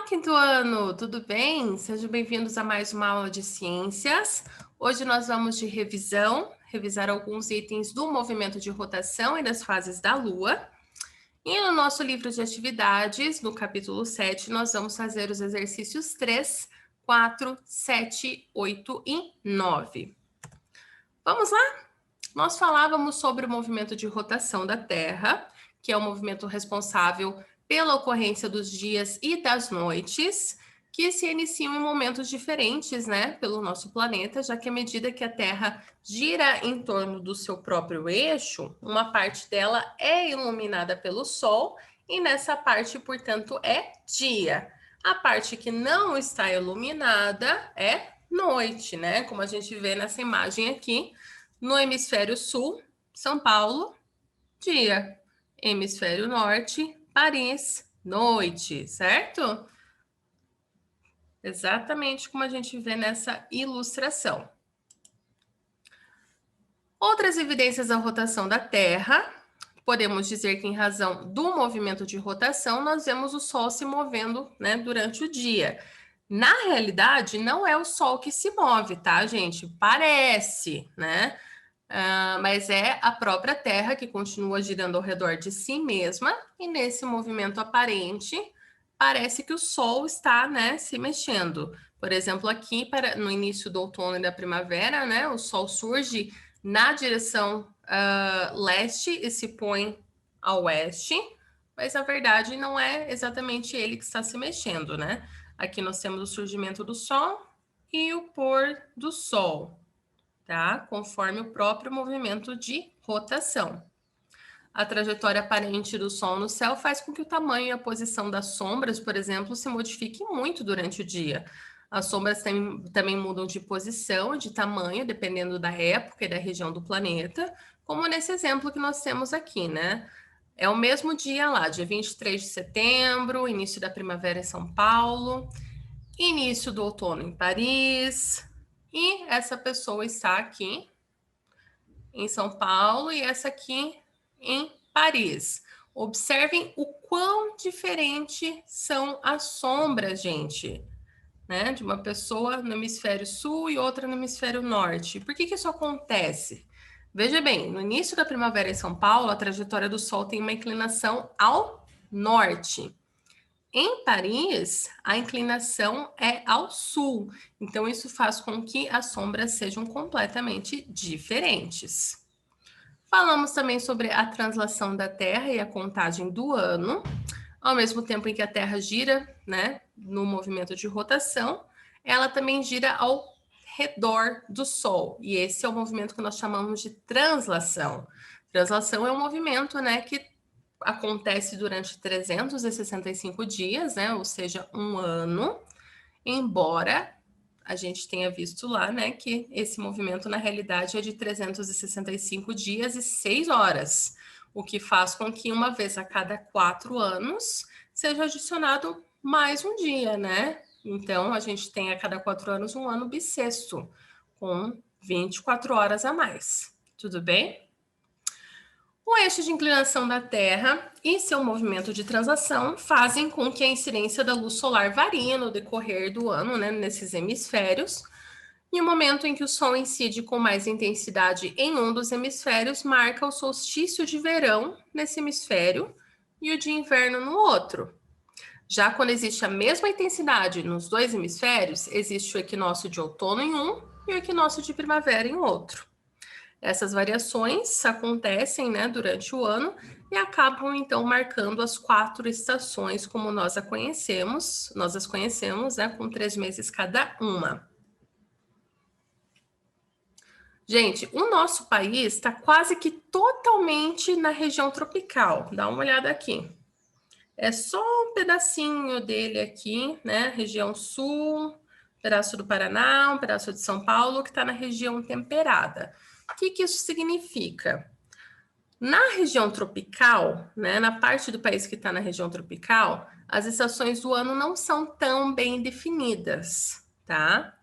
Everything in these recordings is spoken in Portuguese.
Quinto ano, tudo bem? Sejam bem-vindos a mais uma aula de ciências. Hoje nós vamos de revisar alguns itens do movimento de rotação e das fases da Lua. E no nosso livro de atividades, no capítulo 7, nós vamos fazer os exercícios 3, 4, 7, 8 e 9. Vamos lá? Nós falávamos sobre o movimento de rotação da Terra, que é o movimento responsável pela ocorrência dos dias e das noites, que se iniciam em momentos diferentes, né, pelo nosso planeta, já que à medida que a Terra gira em torno do seu próprio eixo, uma parte dela é iluminada pelo Sol e nessa parte, portanto, é dia. A parte que não está iluminada é noite, né? Como a gente vê nessa imagem aqui, no hemisfério sul, São Paulo, dia. Hemisfério norte, Paris, noite, certo? Exatamente como a gente vê nessa ilustração. Outras evidências da rotação da Terra. Podemos dizer que em razão do movimento de rotação, nós vemos o Sol se movendo, né, durante o dia. Na realidade, não é o Sol que se move, tá, gente? Parece, né? Mas é a própria Terra que continua girando ao redor de si mesma, e nesse movimento aparente, parece que o Sol está, né, se mexendo. Por exemplo, aqui no início do outono e da primavera, né, o Sol surge na direção leste e se põe a oeste, mas na verdade não é exatamente ele que está se mexendo, né? Aqui nós temos o surgimento do Sol e o pôr do Sol, tá? Conforme o próprio movimento de rotação. A trajetória aparente do Sol no céu faz com que o tamanho e a posição das sombras, por exemplo, se modifiquem muito durante o dia. As sombras também mudam de posição e de tamanho, dependendo da época e da região do planeta, como nesse exemplo que nós temos aqui, né? É o mesmo dia lá, dia 23 de setembro, início da primavera em São Paulo, início do outono em Paris, e essa pessoa está aqui em São Paulo e essa aqui em Paris. Observem o quão diferente são as sombras, gente, né? De uma pessoa no hemisfério sul e outra no hemisfério norte. Por que isso acontece? Veja bem, no início da primavera em São Paulo, a trajetória do Sol tem uma inclinação ao norte. Em Paris, a inclinação é ao sul. Então, isso faz com que as sombras sejam completamente diferentes. Falamos também sobre a translação da Terra e a contagem do ano. Ao mesmo tempo em que a Terra gira, né, no movimento de rotação, ela também gira ao redor do Sol. E esse é o movimento que nós chamamos de translação. Translação é um movimento, né, que acontece durante 365 dias, né, ou seja, um ano, embora a gente tenha visto lá, né, que esse movimento na realidade é de 365 dias e 6 horas, o que faz com que uma vez a cada 4 anos seja adicionado mais um dia, né? Então a gente tem a cada 4 anos um ano bissexto, com 24 horas a mais. Tudo bem? O eixo de inclinação da Terra e seu movimento de translação fazem com que a incidência da luz solar varie no decorrer do ano, né, nesses hemisférios. E o momento em que o Sol incide com mais intensidade em um dos hemisférios marca o solstício de verão nesse hemisfério e o de inverno no outro. Já quando existe a mesma intensidade nos dois hemisférios, existe o equinócio de outono em um e o equinócio de primavera em outro. Essas variações acontecem, né, durante o ano e acabam então marcando as 4 estações como nós as conhecemos, né, com 3 meses cada uma. Gente, o nosso país está quase que totalmente na região tropical. Dá uma olhada aqui. É só um pedacinho dele aqui, né? Região sul, pedaço do Paraná, um pedaço de São Paulo, que está na região temperada. O que isso significa? Na região tropical, né, na parte do país que está na região tropical, as estações do ano não são tão bem definidas, tá?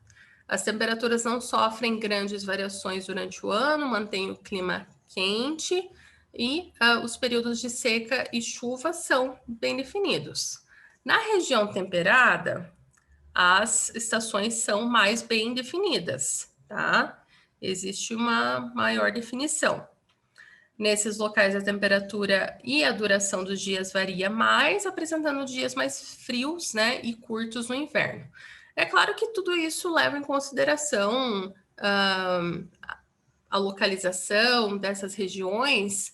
As temperaturas não sofrem grandes variações durante o ano, mantém o clima quente e os períodos de seca e chuva são bem definidos. Na região temperada, as estações são mais bem definidas, tá? Existe uma maior definição. Nesses locais, a temperatura e a duração dos dias varia mais, apresentando dias mais frios, né, e curtos no inverno. É claro que tudo isso leva em consideração a localização dessas regiões,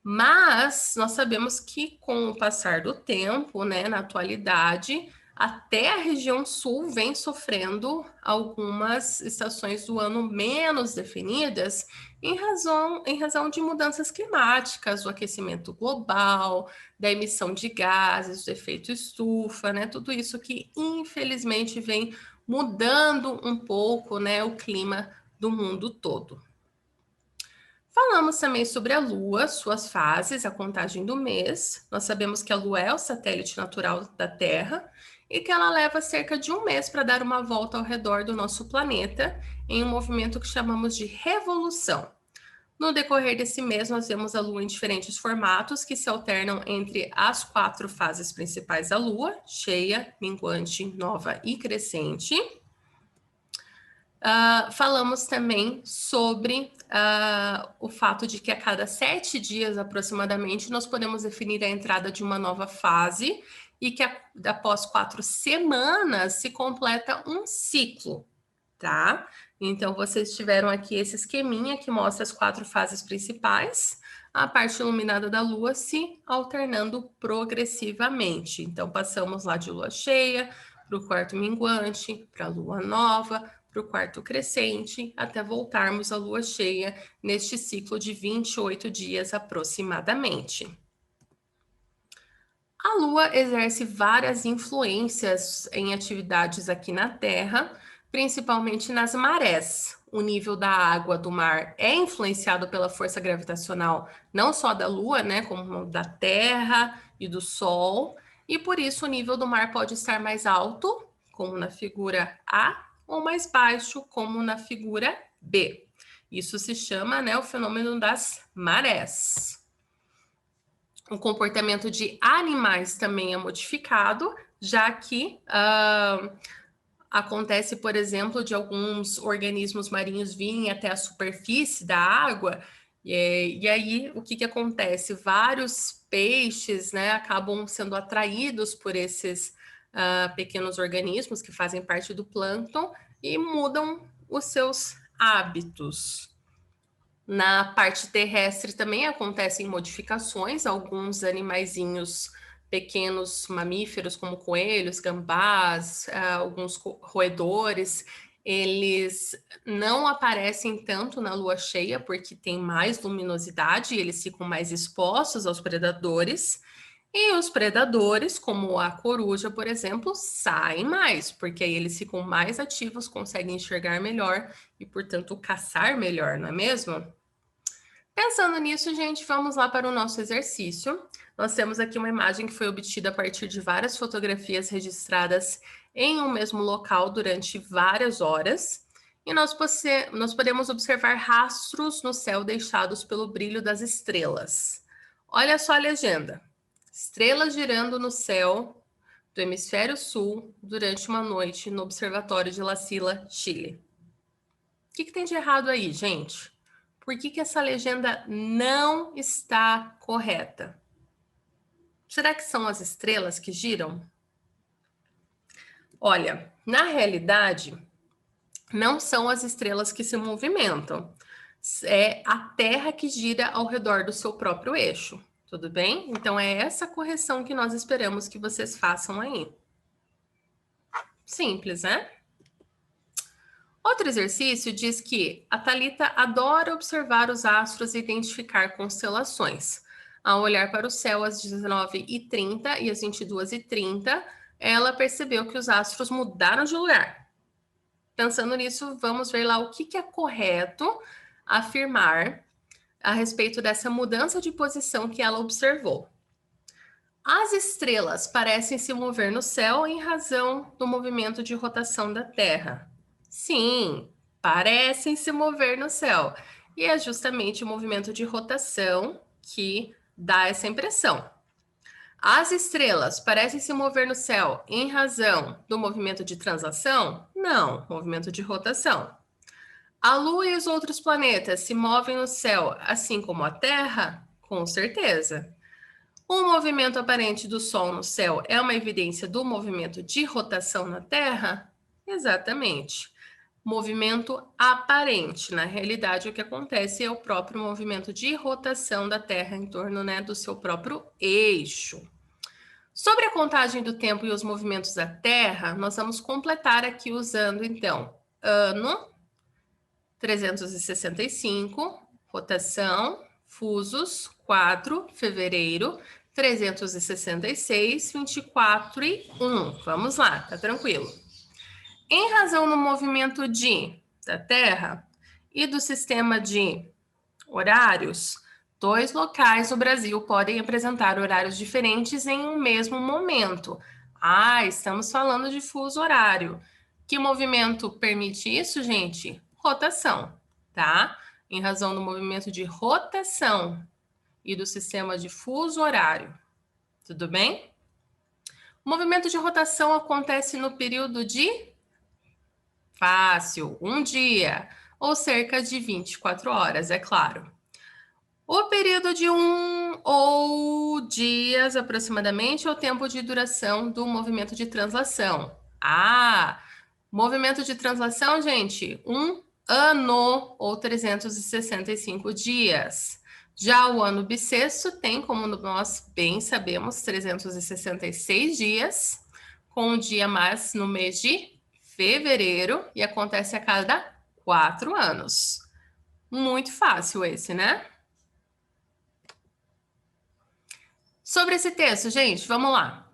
mas nós sabemos que com o passar do tempo, né, na atualidade, até a região sul vem sofrendo algumas estações do ano menos definidas em razão de mudanças climáticas, o aquecimento global, da emissão de gases, do efeito estufa, né? Tudo isso que infelizmente vem mudando um pouco, né, o clima do mundo todo. Falamos também sobre a Lua, suas fases, a contagem do mês. Nós sabemos que a Lua é o satélite natural da Terra e que ela leva cerca de um mês para dar uma volta ao redor do nosso planeta em um movimento que chamamos de revolução. No decorrer desse mês, nós vemos a Lua em diferentes formatos que se alternam entre as 4 fases principais da Lua: cheia, minguante, nova e crescente. Falamos também sobre o fato de que a cada 7 dias, aproximadamente, nós podemos definir a entrada de uma nova fase e que após 4 semanas se completa um ciclo, tá? Então, vocês tiveram aqui esse esqueminha que mostra as 4 fases principais, a parte iluminada da Lua se alternando progressivamente. Então, passamos lá de Lua cheia para o quarto minguante, para a Lua nova, para o quarto crescente, até voltarmos à lua cheia neste ciclo de 28 dias aproximadamente. A lua exerce várias influências em atividades aqui na Terra, principalmente nas marés. O nível da água do mar é influenciado pela força gravitacional não só da Lua, né, como da Terra e do Sol, e por isso o nível do mar pode estar mais alto, como na figura A, ou mais baixo, como na figura B. Isso se chama, né, o fenômeno das marés. O comportamento de animais também é modificado, já que acontece, por exemplo, de alguns organismos marinhos virem até a superfície da água, e aí o que acontece? Vários peixes, né, acabam sendo atraídos por esses pequenos organismos que fazem parte do plâncton e mudam os seus hábitos. Na parte terrestre também acontecem modificações, alguns animaizinhos pequenos mamíferos, como coelhos, gambás, alguns roedores, eles não aparecem tanto na lua cheia porque tem mais luminosidade e eles ficam mais expostos aos predadores. E os predadores, como a coruja, por exemplo, saem mais, porque aí eles ficam mais ativos, conseguem enxergar melhor e, portanto, caçar melhor, não é mesmo? Pensando nisso, gente, vamos lá para o nosso exercício. Nós temos aqui uma imagem que foi obtida a partir de várias fotografias registradas em um mesmo local durante várias horas. E nós podemos observar rastros no céu deixados pelo brilho das estrelas. Olha só a legenda. Estrelas girando no céu do hemisfério sul durante uma noite no Observatório de La Silla, Chile. O que tem de errado aí, gente? Por que essa legenda não está correta? Será que são as estrelas que giram? Olha, na realidade, não são as estrelas que se movimentam. É a Terra que gira ao redor do seu próprio eixo. Tudo bem? Então, é essa correção que nós esperamos que vocês façam aí. Simples, né? Outro exercício diz que a Thalita adora observar os astros e identificar constelações. Ao olhar para o céu às 19h30 e às 22h30, ela percebeu que os astros mudaram de lugar. Pensando nisso, vamos ver lá o que é correto afirmar a respeito dessa mudança de posição que ela observou. As estrelas parecem se mover no céu em razão do movimento de rotação da Terra. Sim, parecem se mover no céu. E é justamente o movimento de rotação que dá essa impressão. As estrelas parecem se mover no céu em razão do movimento de translação? Não, movimento de rotação. A Lua e os outros planetas se movem no céu assim como a Terra? Com certeza. O movimento aparente do Sol no céu é uma evidência do movimento de rotação na Terra? Exatamente. Movimento aparente. Na realidade, o que acontece é o próprio movimento de rotação da Terra em torno, né, do seu próprio eixo. Sobre a contagem do tempo e os movimentos da Terra, nós vamos completar aqui usando, então, ano, 365, rotação, fusos, 4, fevereiro, 366, 24 e 1. Vamos lá, tá tranquilo. Em razão do movimento da Terra e do sistema de horários, 2 locais do Brasil podem apresentar horários diferentes em um mesmo momento. Estamos falando de fuso horário. Que movimento permite isso, gente? Rotação, tá? Em razão do movimento de rotação e do sistema de fuso horário. Tudo bem? O movimento de rotação acontece no período de fácil, um dia, ou cerca de 24 horas, é claro. O período de 1 ou dias, aproximadamente, é o tempo de duração do movimento de translação. Movimento de translação, gente, 1 ano ou 365 dias. Já o ano bissexto tem, como nós bem sabemos, 366 dias, com um dia mais no mês de fevereiro e acontece a cada 4 anos. Muito fácil esse, né? Sobre esse texto, gente, vamos lá.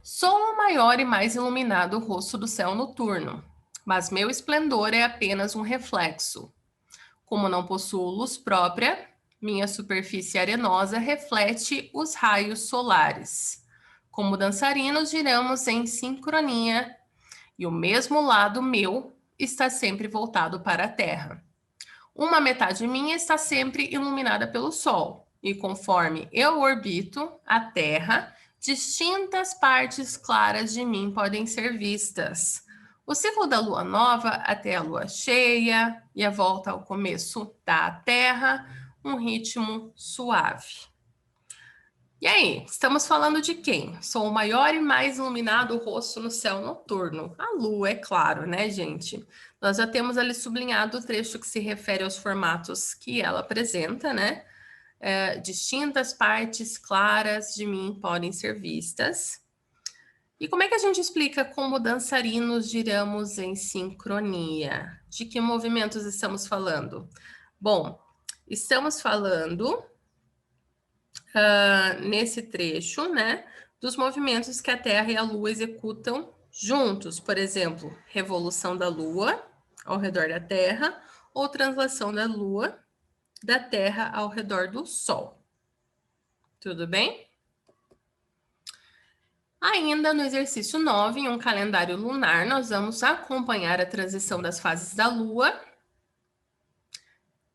Sou o maior e mais iluminado rosto do céu noturno, mas meu esplendor é apenas um reflexo. Como não possuo luz própria, minha superfície arenosa reflete os raios solares. Como dançarinos, giramos em sincronia, e o mesmo lado meu está sempre voltado para a Terra. Uma metade minha está sempre iluminada pelo Sol, e conforme eu orbito a Terra, distintas partes claras de mim podem ser vistas. O ciclo da lua nova até a lua cheia e a volta ao começo da Terra, um ritmo suave. E aí, estamos falando de quem? Sou o maior e mais iluminado rosto no céu noturno. A lua, é claro, né, gente? Nós já temos ali sublinhado o trecho que se refere aos formatos que ela apresenta, né? Distintas partes claras de mim podem ser vistas. E como é que a gente explica como dançarinos giramos em sincronia? De que movimentos estamos falando? Bom, estamos falando nesse trecho, né, dos movimentos que a Terra e a Lua executam juntos, por exemplo, revolução da Lua ao redor da Terra ou translação da Lua da Terra ao redor do Sol. Tudo bem? Ainda no exercício 9, em um calendário lunar, nós vamos acompanhar a transição das fases da Lua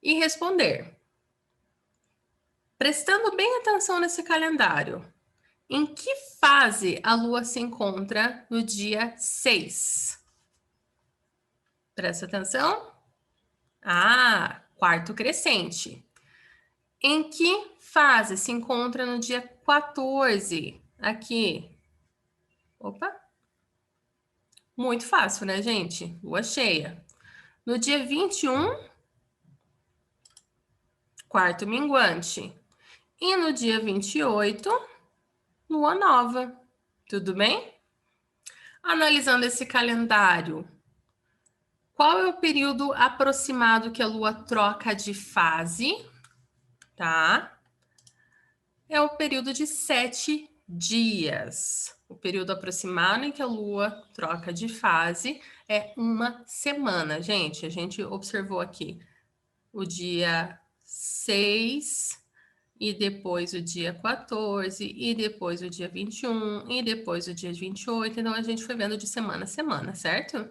e responder. Prestando bem atenção nesse calendário, em que fase a Lua se encontra no dia 6? Presta atenção. Quarto crescente. Em que fase se encontra no dia 14? Aqui. Opa. Muito fácil, né, gente? Lua cheia. No dia 21, quarto minguante. E no dia 28, lua nova. Tudo bem? Analisando esse calendário, qual é o período aproximado que a Lua troca de fase? Tá? É o período de 7 dias. O período aproximado em que a Lua troca de fase é uma semana, gente. A gente observou aqui o dia 6, e depois o dia 14, e depois o dia 21, e depois o dia 28. Então, a gente foi vendo de semana a semana, certo?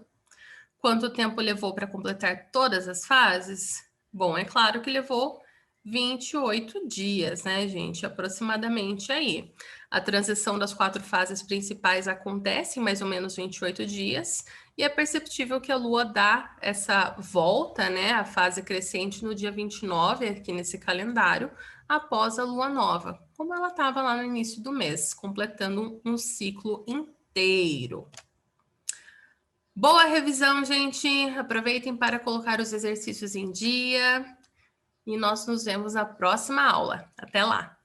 Quanto tempo levou para completar todas as fases? Bom, é claro que levou 28 dias, né, gente? Aproximadamente aí. A transição das 4 fases principais acontece em mais ou menos 28 dias, e é perceptível que a Lua dá essa volta, né, a fase crescente no dia 29, aqui nesse calendário, após a Lua Nova, como ela estava lá no início do mês, completando um ciclo inteiro. Boa revisão, gente! Aproveitem para colocar os exercícios em dia. E nós nos vemos na próxima aula. Até lá!